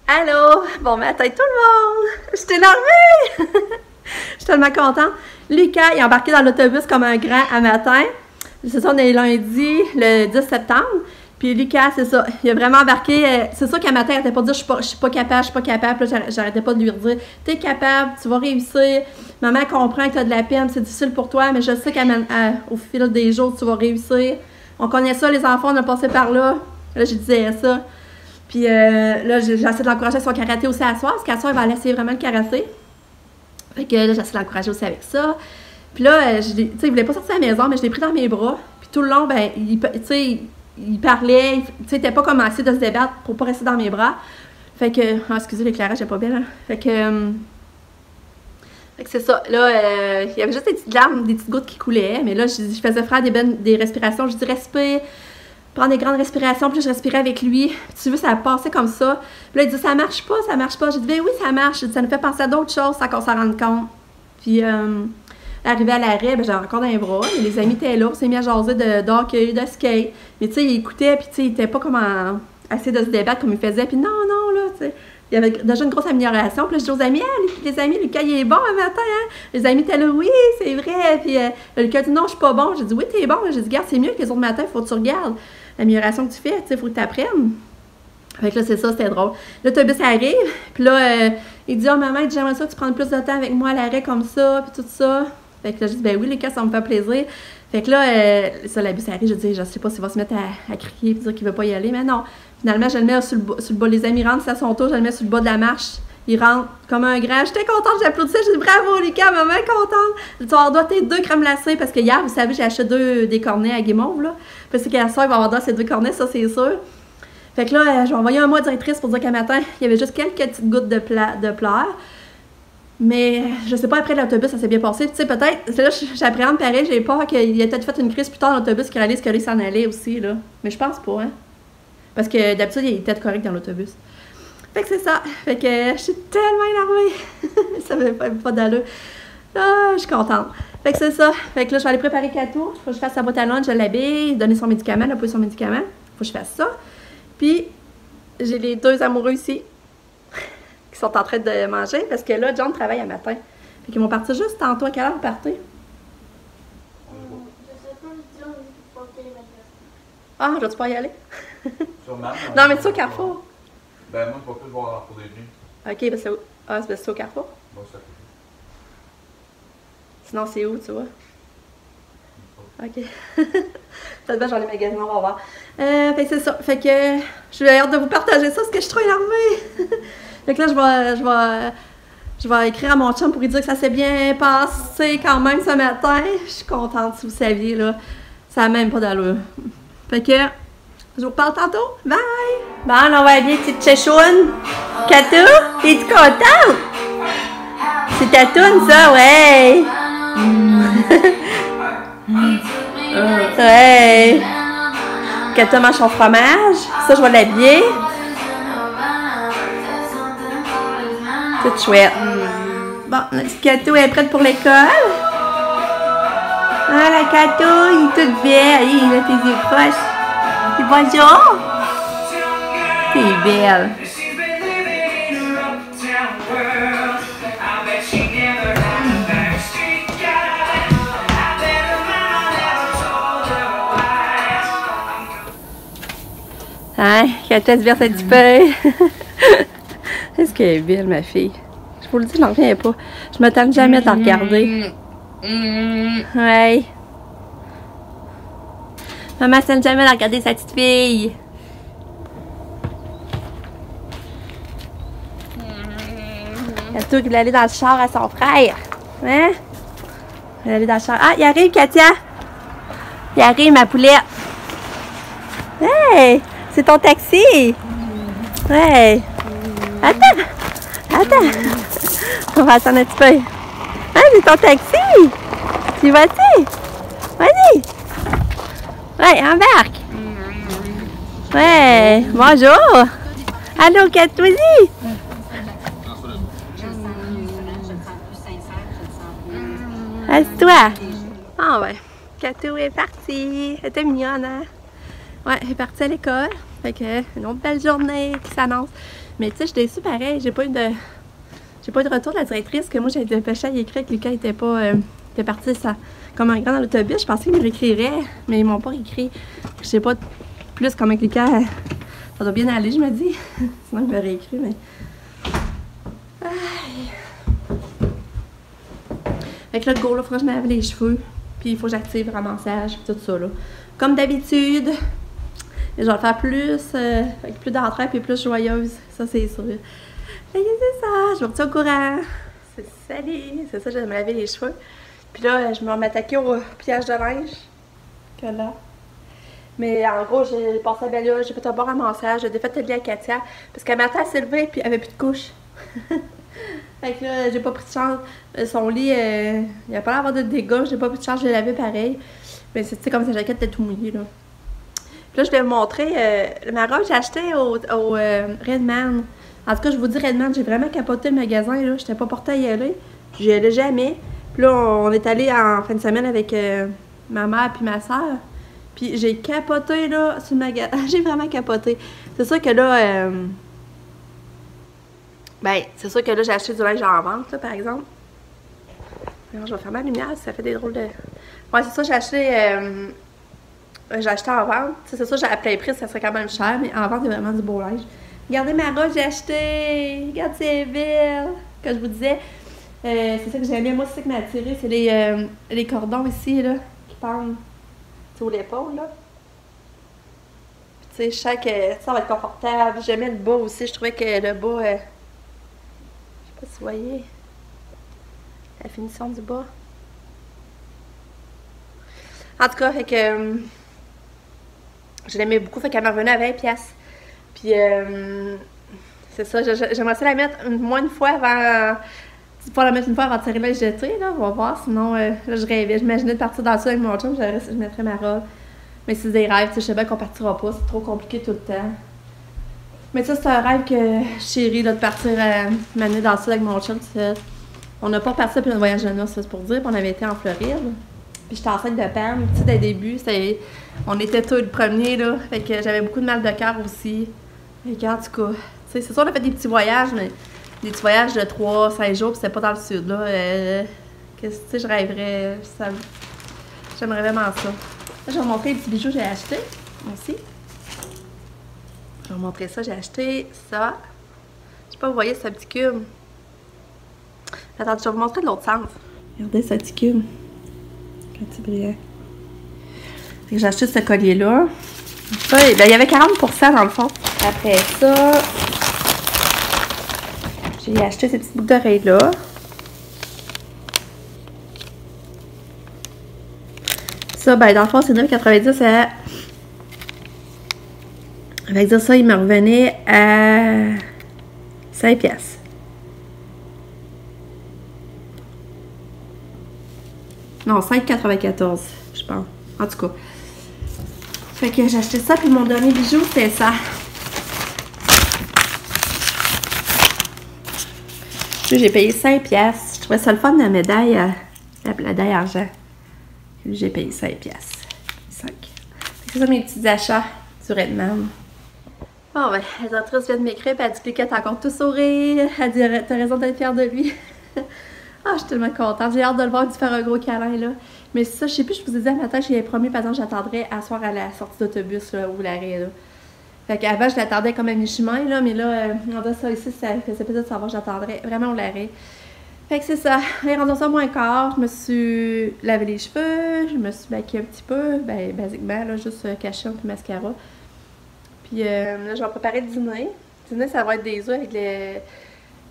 Allô! Bon matin tout le monde! Je suis énervée! Je suis tellement contente. Lucas, il est embarqué dans l'autobus comme un grand à matin. C'est ça, on est lundi, le 10 septembre. Puis Lucas, c'est ça, il a vraiment embarqué. C'est ça qu'à matin, il n'arrêtait pas de dire je suis pas capable, je suis pas capable. Puis là, j'arrêtais pas de lui redire t'es capable, tu vas réussir. Maman comprend que tu as de la peine, c'est difficile pour toi, mais je sais qu'au fil des jours, tu vas réussir. On connaît ça, les enfants, on a passé par là. Là, je disais ça. Puis là, j'essaie de l'encourager avec son karaté aussi à soir, parce qu'à soir, il va essayer vraiment le karaté. Fait que là, j'essaie de l'encourager aussi avec ça. Puis là, tu sais, il voulait pas sortir à la maison, mais je l'ai pris dans mes bras. Puis tout le long, ben, tu sais, il parlait, tu sais, il était pas commencé de se débattre pour pas rester dans mes bras. Fait que, excusez, l'éclairage n'est pas belle, hein. Fait que c'est ça. Là, il y avait juste des petites larmes, des petites gouttes qui coulaient. Mais là, je faisais faire des respirations. Je dis respire, prendre des grandes respirations. Puis là, je respirais avec lui. Puis tu vois, ça a passé comme ça. Puis là, il dit ça marche pas, ça marche pas. J'ai dit ben oui, ça marche. J'ai dit, ça nous fait penser à d'autres choses sans qu'on s'en rende compte. Puis arrivé à l'arrêt, ben, j'avais encore dans les bras. Mais les amis étaient là. On s'est mis à jaser de hockey, de skate. Mais tu sais, il écoutait. Puis tu sais, il était pas comme assez de se débattre comme il faisait. Puis non, là, tu sais. Il y avait déjà une grosse amélioration. Puis là, je dis aux amis, les amis, Lucas, il est bon un matin, hein? Les amis étaient là, oui, c'est vrai. Puis Lucas dit, non, je suis pas bon. J'ai dit, oui, t'es bon. J'ai dit, regarde, c'est mieux que les autres matins, il faut que tu regardes l'amélioration que tu fais, tu sais, il faut que tu apprennes. Fait que là, c'est ça, c'était drôle. L'autobus arrive, puis là, il dit, oh maman, j'aimerais ça que tu prennes plus de temps avec moi à l'arrêt comme ça, puis tout ça. Fait que là, je dis, ben oui, Lucas, ça me fait plaisir. Fait que là, ça, la bus arrive, je dis, je sais pas s'il va se mettre à crier et dire qu'il veut pas y aller, mais non. Finalement, je le mets sur le bas. Les amis rentrent, c'est à son tour, je le mets sur le bas de la marche. Il rentre comme un grand. J'étais contente, j'applaudissais, j'ai dit bravo Lucas, maman est contente. Tu vas avoir doigté 2 crèmes glacées parce que hier, vous savez, j'ai acheté des cornets à Guimauve, là. Parce qu'à soir, il va avoir droit à ces 2 cornets, ça c'est sûr. Fait que là, je vais envoyer un mot à la directrice pour dire qu'à matin, il y avait juste quelques petites gouttes de pleurs. Mais je sais pas, après l'autobus, ça s'est bien passé. Tu sais, peut-être, là, j'appréhende pareil, j'ai peur qu'il ait peut-être fait une crise plus tard dans l'autobus qui réalise que lui s'en allait aussi, là. Mais je pense pas, hein. Parce que d'habitude, il était correct dans l'autobus. Fait que c'est ça. Fait que je suis tellement énervée. Ça me fait pas d'allure. Ah, je suis contente. Fait que c'est ça. Fait que là, je vais aller préparer Kato. Faut que je fasse sa boîte à lunch, je l'habille, donner son médicament, là, poser son médicament. Faut que je fasse ça. Puis, j'ai les 2 amoureux ici qui sont en train de manger parce que là, John travaille à matin. Fait qu'ils vont partir juste tantôt. À quelle heure vous partez? Ah, je dois pas y aller? Non, mais tu es au Carrefour? Ben, moi, pas plus voir pour des nuits. Ok, ben c'est où? Ah, c'est au Carrefour? Bon, c'est à côté. Sinon, c'est où, tu vois? Ok. Peut-être j'en ai magasin, on va voir. Fait que c'est ça. Fait que je vais hâte de vous partager ça parce que je suis trop énervée. Fait que là, je vais écrire à mon chum pour lui dire que ça s'est bien passé quand même ce matin. Je suis contente, si vous saviez, là. Ça n'a même pas d'allure. Fait que je vous parle tantôt. Bye! Bon, on va bien, petite chéchoune. Kato, es-tu contente? C'est ta toune, ça, ouais! Ouais! Kato mange son fromage. Ça, je vais l'habiller. Tout chouette. Bon, notre petite Kato est prête pour l'école. Ah, la Kato, il est toute belle. Il a tes yeux proches. Dis bonjour. T'es belle. Hein? Kato se verse un petit peu. Est-ce qu'elle est belle, ma fille? Je vous le dis, je n'en reviens pas. Je m'attends jamais de la regarder. Ouais. Maman s'aime jamais de regarder sa petite fille. Kato qui voulait aller dans le char à son frère. Hein? Il voulait aller dans le char. Ah, il arrive, Katia. Il arrive, ma poulette. Hey! C'est ton taxi. Ouais. Attends. On va attendre un petit peu. Ah, c'est ton taxi. Tu vas-tu? Vas-y. Ouais, embarque. Ouais, bonjour. Allô, Katouzi. Assieds-toi. Ah ouais, Katou est partie. Elle était mignonne, hein? Ouais, elle est partie à l'école. Fait que, une autre belle journée qui s'annonce. Mais tu sais, j'étais déçue pareil. J'ai pas eu de retour de la directrice, que moi j'ai dépêché à y écrire que Lucas était pas. était parti ça, comme un grand dans l'autobus. Je pensais qu'ils me l'écriraient, mais ils m'ont pas écrit. Je sais pas plus comment Lucas. Ça doit bien aller, je me dis. Sinon, il m'aurait écrit, mais. Aïe. Fait que là, le go, là, faut que je me lave les cheveux. Puis il faut que j'active le ramassage, tout ça, là. Comme d'habitude. Je vais le faire plus, avec plus d'entrain et plus joyeuse. Ça, c'est sûr. Fait que c'est ça. Je me retiens au courant. C'est salut. C'est ça, je vais me laver les cheveux. Puis là, je vais m'attaquer au pliage de linge. Que là. Mais en gros, j'ai passé à Bella, j'ai fait un bon ramassage. J'ai défait le lit à Katia. Parce qu'elle matin, elle s'est levée puis elle avait plus de couche. Fait que là, j'ai pas pris de chance. Son lit, il a pas l'air d'avoir de dégâts. J'ai pas pris de chance, je l'ai lavé pareil. Mais c'est comme sa jaquette était tout mouillée, là. Puis là, je vais vous montrer ma robe que j'ai achetée au Redman. En tout cas, je vous dis, Redman, j'ai vraiment capoté le magasin, là. J'étais pas portée à y aller. J'y allais jamais. Puis là, on est allé en fin de semaine avec ma mère puis ma soeur. Puis j'ai capoté, là, sur le magasin. J'ai vraiment capoté. C'est sûr que là, ben, c'est sûr que là, j'ai acheté du linge en vente, là, par exemple. Alors, je vais faire ma lumière, ça fait des drôles de... Ouais, c'est ça, j'ai acheté en vente. C'est ça, j'ai à plein prix, ça serait quand même cher, mais en vente, il y a vraiment du beau linge. Regardez ma robe, j'ai acheté. Regarde, c'est belle. Comme je vous disais, c'est ça que j'aime bien. Moi, c'est ça qui m'a attiré, c'est les cordons ici, là, qui pendent sur l'épaule, là. Tu sais, je sens que ça va être confortable. J'aimais le bas aussi. Je trouvais que le bas, je sais pas si vous voyez la finition du bas. En tout cas, fait que je l'aimais beaucoup, fait qu'elle m'est revenue à 20$. Puis c'est ça, j'aimerais ça la mettre moins une fois avant. Pas la mettre une fois avant de tirer la jeter, là, on va voir. Sinon, là, je rêvais, j'imaginais de partir dans ça avec mon chum, je mettrais ma robe. Mais c'est des rêves, tu sais, je sais bien qu'on partira pas, c'est trop compliqué tout le temps. Mais ça, c'est un rêve que chérie, là, de partir m'amener dans ça avec mon chum. On n'a pas parti depuis un voyage de noces, c'est pour dire, puis on avait été en Floride. Puis j'étais enceinte de Pam, tu sais, dès le début, on était tous le premier, là, fait que j'avais beaucoup de mal de cœur aussi. Fait que, en tout cas, tu sais, c'est sûr, on a fait des petits voyages, mais des petits voyages de 3-5 jours, puis c'était pas dans le sud, là. Tu sais, je rêverais, j'aimerais vraiment ça. Là, je vais vous montrer les petits bijoux que j'ai achetés, aussi. Je vais vous montrer ça, j'ai acheté ça. Je sais pas, vous voyez ce petit cube. Attends, je vais vous montrer de l'autre sens. Regardez ce petit cube. Un petit brillant. J'ai acheté ce collier-là. Ça, ben, il y avait 40% dans le fond. Après ça, j'ai acheté ces petites boucles d'oreilles-là. Ça, ben, dans le fond, c'est 9,90 avec dire ça, il me revenait à 5$. Non, 5,94$, je pense. En tout cas. Fait que j'ai acheté ça, puis mon dernier bijou, c'était ça. J'ai payé 5$. Je trouvais ça le fun, la médaille, la médaille argent. J'ai payé 5$. 5. C'est ça mes petits achats du Redman. Bon, ben, la directrice vient de m'écrire, puis elle dit que Lucas est encore tout sourire. Elle dit, t'as raison d'être fière de lui. Ah, je suis tellement contente. J'ai hâte de le voir, de faire un gros câlin, là. Mais ça, je sais plus, je vous ai dit à matin, j'ai promis, par exemple, j'attendrais à soir à la sortie d'autobus, là, ou l'arrêt, là. Fait qu'avant, je l'attendais comme à mi-chemin, là, mais là, on a ça ici, ça faisait peut-être savoir que j'attendrais vraiment au l'arrêt. Fait que c'est ça. Et rendu ça moins quart, je me suis lavé les cheveux, je me suis maquillée un petit peu, ben, basiquement, là, juste cachon puis mascara. Puis là, je vais préparer le dîner. Le dîner, ça va être des œufs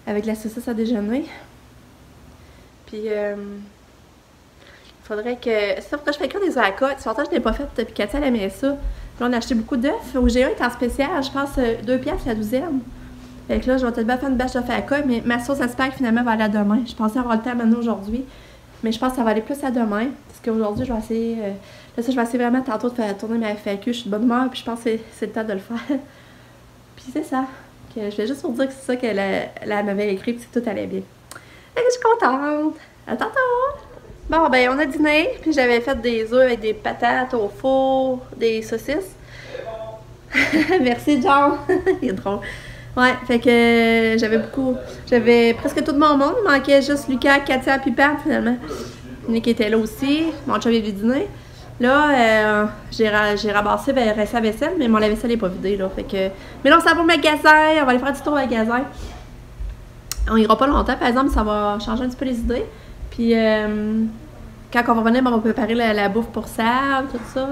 avec la saucisse à déjeuner. Puis, il faudrait que... C'est ça, pourquoi je fais que des œufs à côte. Surtout, je n'ai pas fait, puis Katia, elle aimait ça. Là, on a acheté beaucoup d'œufs. Au G1 est en spécial, je pense 2$ la douzaine. Fait que là, je vais peut-être bien faire une bâche d'œufs à côte, mais ma sauce à spag, finalement, va aller à demain. Je pensais avoir le temps maintenant aujourd'hui, mais je pense que ça va aller plus à demain. Parce qu'aujourd'hui, je vais essayer... là, ça, je vais essayer vraiment tantôt de faire tourner ma FAQ. Je suis de bonne humeur, puis je pense que c'est le temps de le faire. Puis c'est ça. Que je vais juste vous dire que c'est ça qu'elle m'avait écrit, puis que tout allait bien. Fait que je suis contente. À tantôt! Bon, ben, on a dîné, puis j'avais fait des œufs avec des patates au four, des saucisses. Merci, John. Il est drôle. Ouais, fait que j'avais presque tout mon monde. Il manquait juste Lucas, Katia, puis Pam, finalement. Nick était là aussi. Mon chum est venu dîner. Là, j'ai ramassé le reste à vaisselle, mais mon lave-vaisselle n'est pas vidé, là. Fait que... Mais là, on s'en va au magasin. On va aller faire un petit tour au magasin. On ira pas longtemps, par exemple, ça va changer un petit peu les idées. Puis, quand on va venir, on va préparer la bouffe pour Sab, tout ça.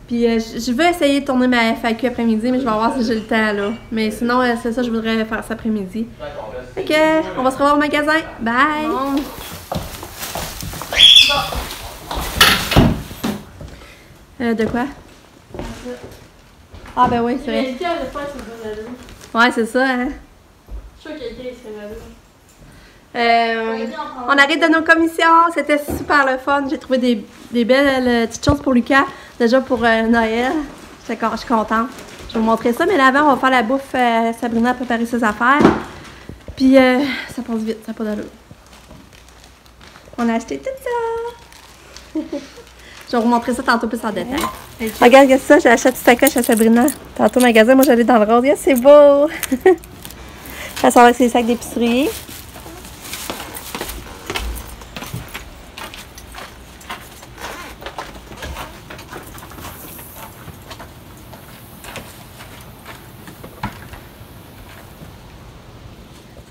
Puis, je veux essayer de tourner ma FAQ après-midi, mais je vais voir si j'ai le temps, là. Mais sinon, c'est ça, je voudrais faire ça après-midi. Fait que, on va se revoir au magasin. Bye! Bon. De quoi? Ah, ben oui, c'est vrai. Ouais, c'est ça, hein? Je suis sûre qu'il y a quelqu'un on arrive de nos commissions, c'était super le fun. J'ai trouvé des belles petites choses pour Lucas, déjà pour Noël. Je suis contente. Je vais vous montrer ça, mais là avant, on va faire la bouffe. Sabrina a préparé ses affaires. Puis ça passe vite, ça n'a pas d'allure. On a acheté tout ça. Je vais vous montrer ça tantôt plus en détail. Regarde ça, j'ai acheté toute sa coche à Sabrina. Tantôt au magasin, moi j'allais dans le rose. Yeah, c'est beau! Ça sort avec ses sacs d'épicerie.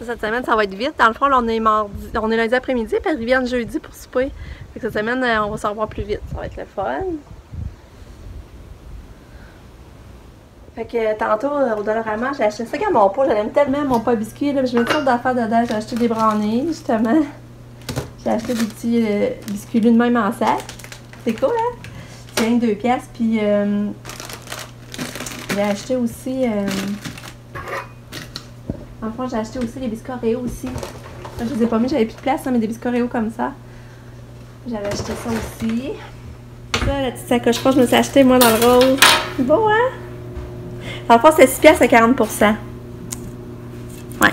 Cette semaine, ça va être vite. Dans le fond, là, on est lundi après-midi, puis ils viennent jeudi pour souper. Fait que cette semaine, on va s'en revoir plus vite. Ça va être le fun. Fait que tantôt, au Dollarama, j'ai acheté ça quand mon pot. J'aime tellement mon pot à biscuits. Là, je mets une sorte d'affaires dedans. J'ai acheté des brownies, justement. J'ai acheté des petits biscuits de même en sac. C'est cool, hein? C'est rien que 2 piastres. Puis, j'ai acheté aussi... En fond, j'ai acheté aussi les biscuits Oreo aussi. Ça, je les ai pas mis, j'avais plus de place, hein, mais des biscuits Oreo comme ça. J'avais acheté ça aussi. Ça, la petite sacoche je me suis acheté moi dans le rose. C'est beau, hein? Dans le fond, c'est 6 piastres à 40%. Ouais.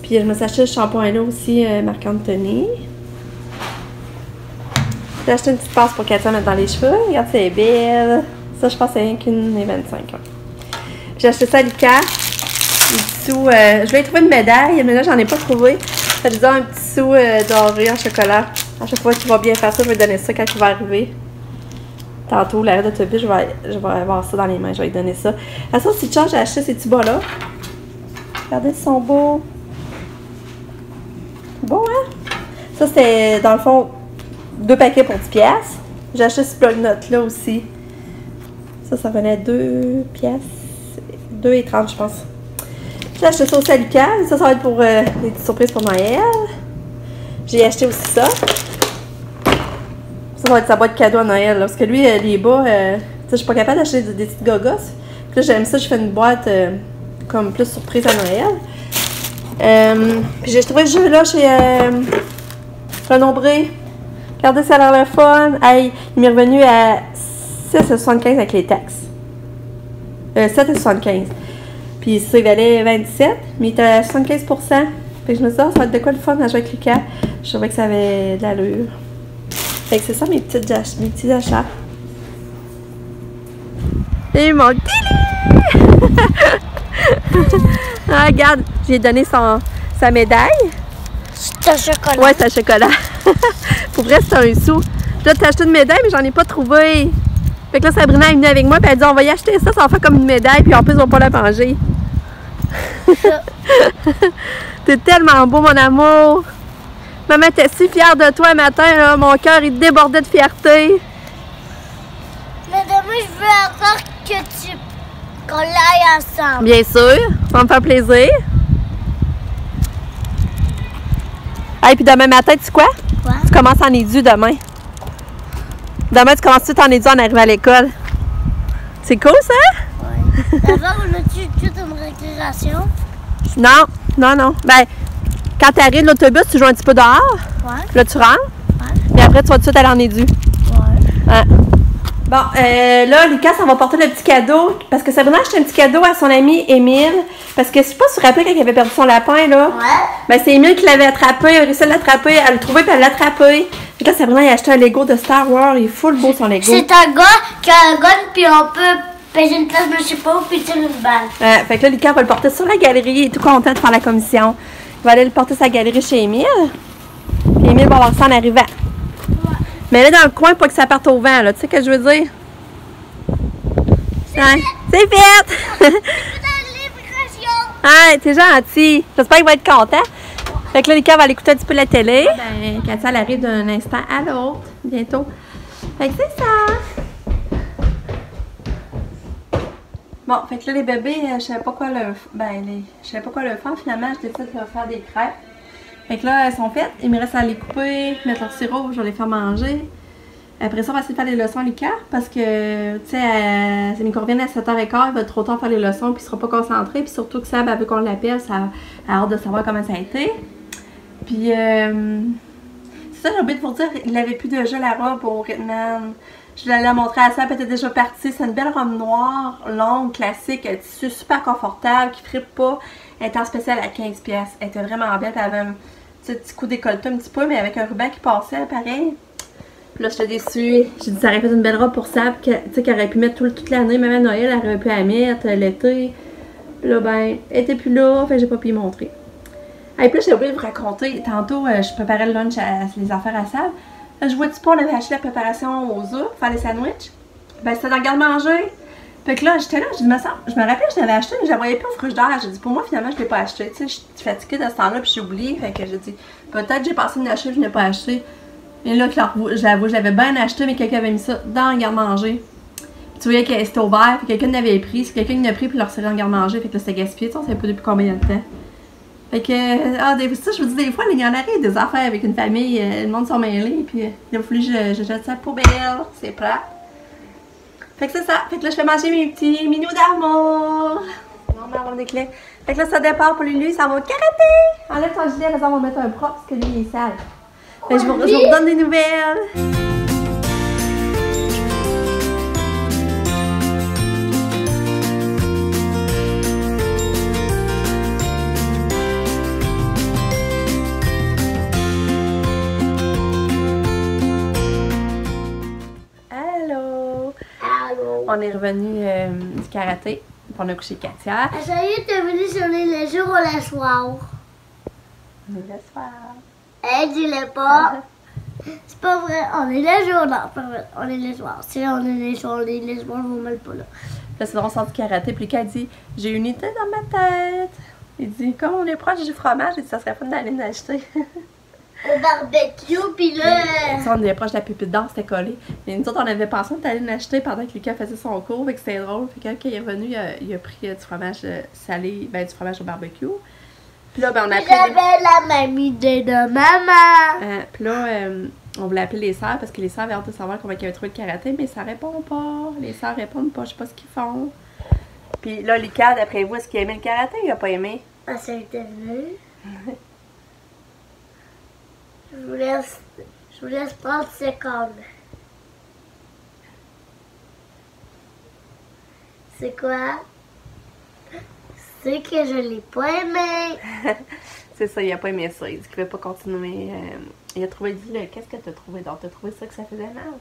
Puis je me suis acheté ce shampoing-là aussi, Marc Anthony. J'ai acheté une petite passe pour Katia mettre dans les cheveux. Regarde, c'est belle. Ça, je pense que c'est rien qu'une et 25. Ouais. J'ai acheté ça à Lucas. Je vais trouver une médaille, mais là j'en ai pas trouvé. Fait que je donne un petit sou doré en chocolat. À chaque fois qu'il va bien faire ça, je vais lui donner ça quand il va arriver. Tantôt, l'arrêt d'autobus, je vais avoir ça dans les mains, je vais lui donner ça. À ça, si tu changes, j'ai acheté ces petits bas-là. Regardez, ils sont beaux. Beau, hein? Ça, c'est dans le fond 2 paquets pour 10 piastres. J'ai acheté ce plug-note-là aussi. Ça venait 2 piastres. 2,30 je pense. J'ai acheté ça aussi à Lucas. Ça va être pour des petites surprises pour Noël. J'ai acheté aussi ça. Ça va être sa boîte cadeau à Noël. Là, parce que lui, les bas, je suis pas capable d'acheter des petites gogos. Puis là, j'aime ça, je fais une boîte comme plus surprise à Noël. Puis j'ai trouvé ce jeu-là chez Renombré. Regardez, ça a l'air le fun. Hey, il m'est revenu à 6,75 avec les taxes. 7,75. Puis ça, il valait 27, mais il était à 75%. Fait que je me suis dit, ça va être de quoi le fun à jouer avec Lucas. Je trouvais que ça avait de l'allure. Fait que c'est ça mes petits achats. Et mon télé! Ah, regarde, j'ai donné sa médaille. C'est un chocolat. Ouais, c'est un chocolat. Pour vrai, c'est un sou. Je dois t'acheter une médaille, mais j'en ai pas trouvé. Fait que là, Sabrina est venue avec moi, puis elle dit on va y acheter ça, ça va faire comme une médaille, puis en plus, on va pas la manger. T'es tellement beau, mon amour. Maman était si fière de toi un matin, là. Mon cœur, il débordait de fierté. Mais demain, je veux encore qu'on l'aille ensemble. Bien sûr, ça va me faire plaisir. Et puis demain matin, tu sais quoi? Quoi? Tu commences en édu demain. Demain, tu commences tout en édu en arrivant à l'école. C'est cool, ça? Oui. D'abord, on a-tu toute une récréation? Non, non, non. Ben, quand tu arrives de l'autobus, tu joues un petit peu dehors. Ouais. Là, tu rentres. Ouais. Mais après, tu vas tout de suite aller en édu. Ouais. Ouais. Bon, là, Lucas, on va porter le petit cadeau. Parce que Sabrina a acheté un petit cadeau à son ami Émile. Parce que je sais pas si tu te rappelles quand il avait perdu son lapin, là. Ouais. Ben, c'est Émile qui l'avait attrapé. Elle a réussi à l'attraper. Elle l'a trouvé, puis elle l'a attrapé. Puis là, Sabrina, il a acheté un Lego de Star Wars. Il est full beau, son Lego. C'est un gars qui a un gun, puis on peut Ben, j'ai une place, mais je sais pas où, puis tire une balle. Fait que là, Lucas va le porter sur la galerie. Il est tout content de faire la commission. Il va aller le porter sur la galerie chez Émile. Puis Émile va voir ça en arrivant. Ouais. Mais là, dans le coin, pas que ça parte au vent, là. Tu sais ce que je veux dire? Hein? C'est fait! C'est dans la livraison. Ah, t'es gentil. J'espère qu'il va être content. Fait que là, Lucas va aller écouter un petit peu la télé. Ben, Katia, elle arrive d'un instant à l'autre, bientôt. Fait que c'est ça. Bon, fait que là, les bébés, je savais pas quoi leur... je savais pas quoi leur faire. Finalement, je décide de leur faire des crêpes. Fait que là, elles sont faites. Il me reste à les couper, mettre leur sirop, je vais les faire manger. Après ça, on va essayer de faire les leçons à Lucas parce que, tu sais, c'est qu'on revienne à 7h15, il va être trop tard faire les leçons, puis il sera pas concentré. Puis surtout que Sab, elle veut qu'on l'appelle, ça a hâte de savoir comment ça a été. Puis, c'est ça, j'ai oublié de vous dire, il avait plus déjà la robe au Ritman. Je l'allais la montrer à Sab, elle était déjà partie. C'est une belle robe noire, longue, classique, un tissu super confortable, qui frippe pas. Elle était en spécial à 15$. Elle était vraiment belle, puis elle avait un petit coup décolleté un petit peu, mais avec un ruban qui passait, pareil. Puis là, j'étais déçue. J'ai dit, ça aurait fait une belle robe pour Sab, tu sais, qu'elle aurait pu mettre toute l'année, même à Noël, elle aurait pu la mettre, l'été. Puis là, ben, elle était plus là, fait que j'ai pas pu y montrer. Et puis là, j'ai oublié de vous raconter. Tantôt, je préparais le lunch, les affaires à Sab. Là, je vois-tu pas, on avait acheté la préparation aux œufs pour faire les sandwichs. Ben, c'était dans le garde-manger. Fait que là, j'étais là, je me rappelle que je l'avais acheté, mais je la voyais plus au frigidaire. J'ai dit, pour moi, finalement, je l'ai pas acheté. Tu sais, je suis fatiguée de ce temps-là, puis j'ai oublié. Fait que j'ai dit, peut-être j'ai passé une achetée, je n'ai pas acheté. Et là, j'avoue, j'avais bien acheté, mais quelqu'un avait mis ça dans le garde-manger. Tu voyais que c'était ouvert, puis quelqu'un l'avait pris. Si quelqu'un l'a pris, puis l'a resserré dans le garde-manger, fait que là, c'était gaspillé. Tu sais, on savait pas depuis combien de temps. Fait que, ça, je vous dis, des fois, il y en arrive des affaires avec une famille, le monde sont mêlés, puis il a fallu que je jette ça à la poubelle. C'est plat. Fait que c'est ça. Fait que là, je fais manger mes petits minous d'amour. Non, mais on des clés. Fait que là, ça départ pour lui, ça va au karaté. Enlève ton gilet, on va mettre un propre parce que lui, il est sale. Fait que je vous redonne des nouvelles. On est revenu du karaté. On a couché Katia. Ça y est, t'es venu sur les jours ou le soir? Le soir. Eh, dis-le pas. C'est pas vrai. On est les jours, non, pas vrai. On est les soirs. Si on est les soirs, je vous mets pas là. Là, c'est drôle, on sort du karaté. Puis Lucas dit, j'ai une idée dans ma tête. Il dit, comme on est proche du fromage, il dit, ça serait fun d'aller l'acheter. Au barbecue, puis là... On est proche de la pupille d'or, c'était collé. Mais nous autres, on avait pensé d'aller l'acheter pendant que Lucas faisait son cours, fait que c'était drôle. Fait que quand il est revenu, il a pris du fromage salé, ben du fromage au barbecue. Puis là, ben on a pris... J'avais la même idée de maman. Puis là, on voulait appeler les sœurs parce que les sœurs avaient hâte de savoir comment ils avaient trouvé le karaté, mais ça répond pas. Les sœurs répondent pas, je sais pas ce qu'ils font. Puis là, Lucas, d'après vous, est-ce qu'il a aimé le karaté ou il a pas aimé? Ah, ça a été venu. Je vous laisse 30 secondes. C'est quoi? C'est que je l'ai pas aimé. C'est ça, il a pas aimé ça. Il dit qu'il ne veut pas continuer. Il a trouvé, dis-le, qu'est-ce que tu as trouvé d'autre? Tu as trouvé ça que ça faisait mal?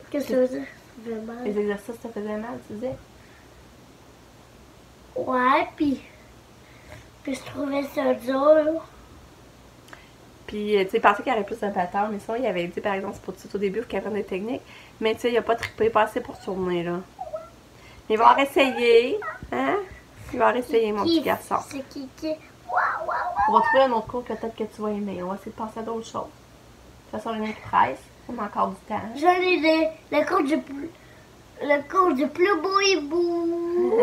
Qu'est-ce que ça veut dire? Ça fait mal. Les exercices, ça faisait mal, tu disais? Ouais, puis je trouvais ça dur. Puis, tu sais, il pensait qu'il y aurait plus de bâtard, mais ça, il avait dit, par exemple, c'est pour tout au début, il faut qu'il apprenne des techniques. Mais, tu sais, il a pas trippé, pas assez pour tourner, là. Mais il va en essayer, hein? Il va en essayer, mon petit garçon. C'est qui? On va trouver un autre cours que peut-être que tu vas aimer. On va essayer de penser à d'autres choses. De toute façon, il y en a qui presse. On a encore du temps. J'ai une idée. Le cours du plus beau hibou.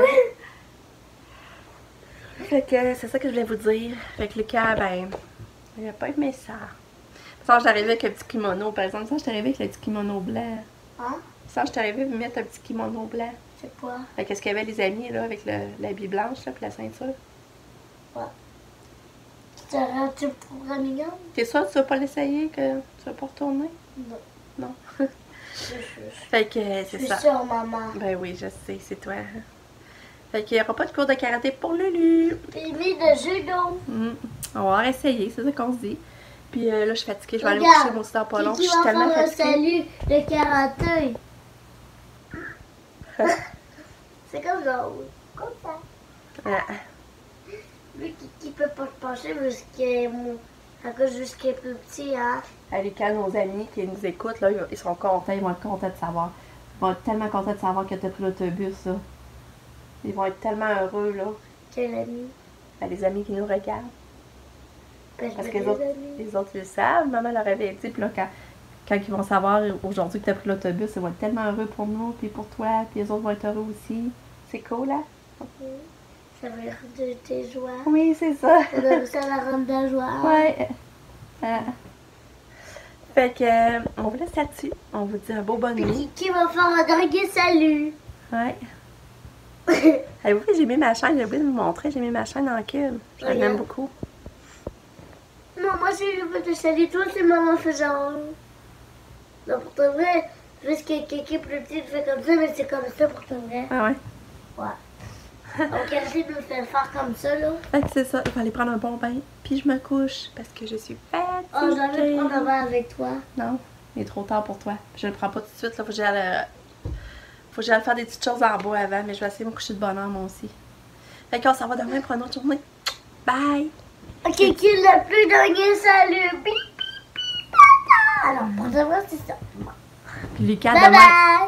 Fait que c'est ça que je voulais vous dire. Fait que Lucas, ben, il a pas aimé ça. Ça, j'arrivais avec un petit kimono, par exemple. Ça, je suis arrivée avec le petit kimono blanc. Hein? Ça, je suis arrivée à mettre un petit kimono blanc. C'est quoi? Fait qu'est-ce qu'il y avait les amis, là, avec l'habit blanche, là, puis la ceinture. Ouais. Tu me trouverais mignon? T'es sûre que tu vas pas l'essayer, que tu vas pas retourner? Non. Non. Fait que c'est ça. Je suis sûre, maman. Ben oui, je sais, c'est toi. Fait qu'il n'y aura pas de cours de karaté pour Lulu. Puis mis de judo. On va essayer, c'est ça qu'on se dit. Puis là, je suis fatiguée, je vais aller me coucher mon star pas long. Je suis tellement fatiguée. Salut de karaté. C'est comme ça. Comme ça. Ah. Lui qui peut pas se pencher à cause jusqu'à plus petit, hein. Lucas, nos amis qui nous écoutent, là, ils seront contents, ils vont être contents de savoir. Ils vont être tellement contents de savoir que tu as pris l'autobus, là. Ils vont être tellement heureux, là. Quel ami? Ben, les amis qui nous regardent. Ben, Parce je que veux des amis. les autres le savent, maman leur avait dit, puis là, quand ils vont savoir aujourd'hui que tu as pris l'autobus, ils vont être tellement heureux pour nous, puis pour toi, puis les autres vont être heureux aussi. C'est cool, hein? Ça veut dire de tes joies. Oui, c'est ça. Ça la rend de joie. Ouais. Fait que, on vous laisse là-dessus. On vous dit un beau bonne nuit. Qui va faire un dernier salut? Ouais. Avez-vous vu, j'ai mis ma chaîne, j'ai oublié de vous montrer, j'ai mis ma chaîne en cube. Je l'aime beaucoup. Non, moi j'ai eu de salut. Toi, c'est maman fait genre. Non, pour te vrai, juste que quelqu'un plus petit fait comme ça, mais c'est comme ça pour te vrai. Ah ouais. Ouais. Donc, arrêtez de me faire faire comme ça, là. Fait que c'est ça, il faut aller prendre un bon bain, puis je me couche parce que je suis fatiguée. Oh, j'avais prendre un bain avec toi. Non, il est trop tard pour toi. Je le prends pas tout de suite, là, faut que j'aille faire des petites choses en bois avant, mais je vais essayer de me coucher de bonne heure, moi aussi. Fait qu'on s'en va demain pour une autre journée. Bye! Ok, qui est le plus dernier salut? Bip, bip, bip, tata. Alors, pour de vrai, c'est ça. Puis Lucas, Bye demain...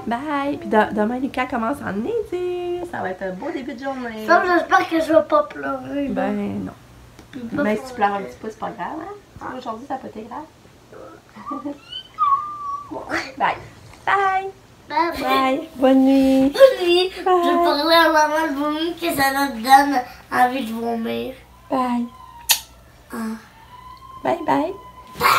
bye! Bye! Puis demain, Lucas commence en été. Ça va être un beau début de journée. Sauf j'espère que je vais pas pleurer. là. Ben non. Puis pas Mais si tu pleurer. pleures un petit peu, c'est pas grave, hein? Aujourd'hui, ça peut être grave. Bye! Bye! Bye bye! Bye! Bonne nuit! Oui, je parlais à maman de vomir que ça nous donne envie de vomir. Bye! Ah. Bye bye! Bye!